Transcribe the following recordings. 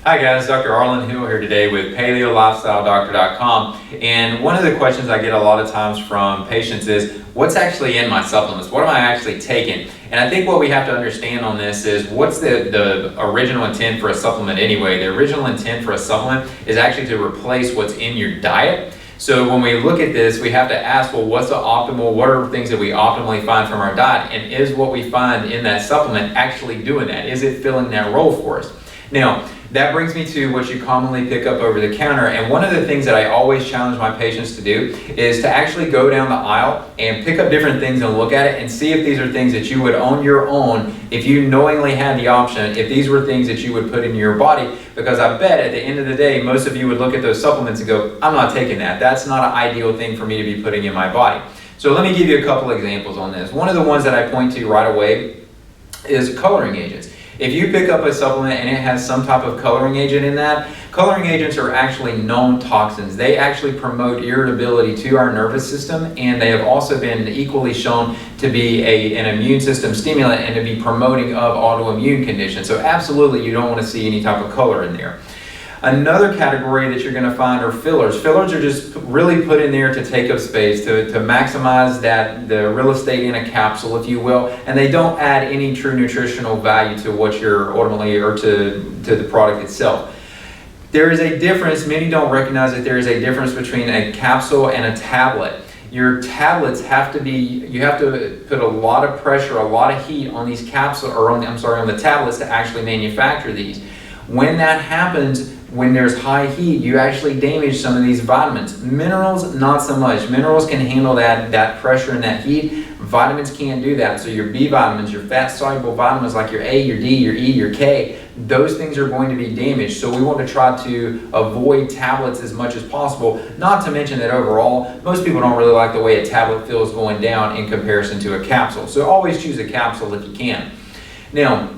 Hi guys, Dr. Arland Hill here today with PaleoLifestyleDoctor.com, and one of the questions I get a lot of times from patients is, what's actually in my supplements? What am I actually taking? And I think what we have to understand on this is, what's the original intent for a supplement anyway? The original intent for a supplement is actually to replace what's in your diet. So when we look at this, we have to ask, well, what's the optimal, what are things that we optimally find from our diet? And is what we find in that supplement actually doing that? Is it filling that role for us? Now, that brings me to what you commonly pick up over the counter, and one of the things that I always challenge my patients to do is to actually go down the aisle and pick up different things and look at it and see if these are things that you would on your own, if you knowingly had the option, if these were things that you would put in your body, because I bet at the end of the day, most of you would look at those supplements and go, I'm not taking that. That's not an ideal thing for me to be putting in my body. So let me give you a couple examples on this. One of the ones that I point to right away is coloring agents. If you pick up a supplement and it has some type of coloring agent in that, coloring agents are actually known toxins. They actually promote irritability to our nervous system, and they have also been equally shown to be an immune system stimulant and to be promoting of autoimmune conditions. So absolutely you don't want to see any type of color in there. Another category that you're going to find are fillers. Fillers are just really put in there to take up space, to maximize the real estate in a capsule, if you will, and they don't add any true nutritional value to what you're ultimately, or to the product itself. There is a difference, many don't recognize that there is a difference between a capsule and a tablet. Your tablets have to be, you have to put a lot of pressure, a lot of heat on these capsules, or on the tablets to actually manufacture these. When that happens, when there's high heat, you actually damage some of these vitamins. Minerals, not so much. Minerals can handle that pressure and that heat. Vitamins can't do that. So your B vitamins, your fat-soluble vitamins like your A, your D, your E, your K, those things are going to be damaged. So we want to try to avoid tablets as much as possible. Not to mention that overall, most people don't really like the way a tablet feels going down in comparison to a capsule. So always choose a capsule if you can. Now,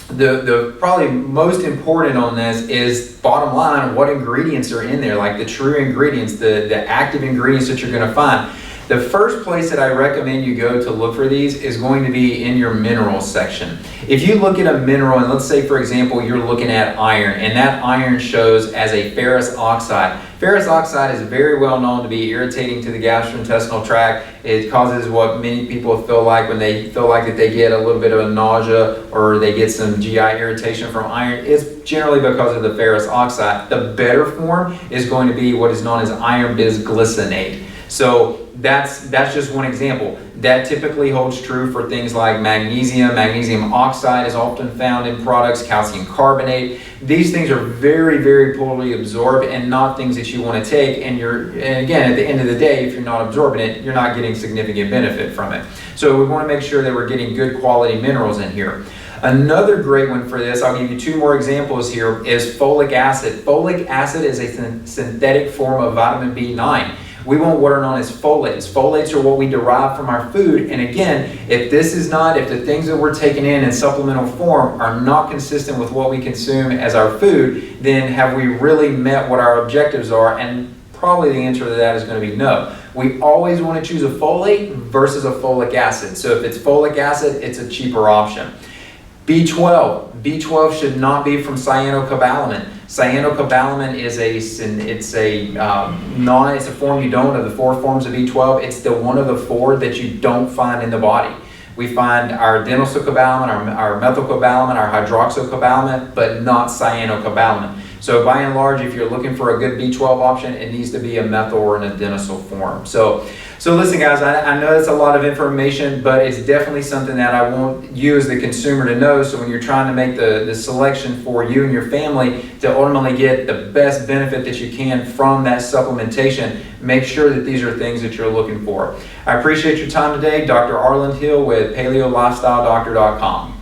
the probably most important on this is, bottom line, what ingredients are in there, like the true ingredients, the active ingredients that you're going to find. The first place that I recommend you go to look for these is going to be in your minerals section. If you look at a mineral, and let's say for example you're looking at iron, and that iron shows as a ferrous oxide. Ferrous oxide is very well known to be irritating to the gastrointestinal tract. It causes what many people feel like when they feel like that they get a little bit of a nausea or they get some GI irritation from iron. It's generally because of the ferrous oxide. The better form is going to be what is known as iron bisglycinate. So that's just one example. That typically holds true for things like magnesium. Magnesium oxide is often found in products, calcium carbonate. These things are very, very poorly absorbed and not things that you want to take. And again, at the end of the day, if you're not absorbing it, you're not getting significant benefit from it. So we want to make sure that we're getting good quality minerals in here. Another great one for this, I'll give you two more examples here, is folic acid. Folic acid is a synthetic form of vitamin B9. We want what are known as folates. Folates are what we derive from our food. And again, if the things that we're taking in supplemental form are not consistent with what we consume as our food, then have we really met what our objectives are? And probably the answer to that is going to be no. We always want to choose a folate versus a folic acid. So if it's folic acid, it's a cheaper option. B12. B12 should not be from cyanocobalamin. Cyanocobalamin is it's a form you don't, of the 4 forms of B12. It's the one of the 4 that you don't find in the body. We find our adenosocobalamin, our methylcobalamin, our hydroxocobalamin, but not cyanocobalamin. So by and large, if you're looking for a good B12 option, it needs to be a methyl or an adenosine form. So listen guys, I know that's a lot of information, but it's definitely something that I want you as the consumer to know. So when you're trying to make the selection for you and your family to ultimately get the best benefit that you can from that supplementation, make sure that these are things that you're looking for. I appreciate your time today. Dr. Arland Hill with PaleoLifestyleDoctor.com.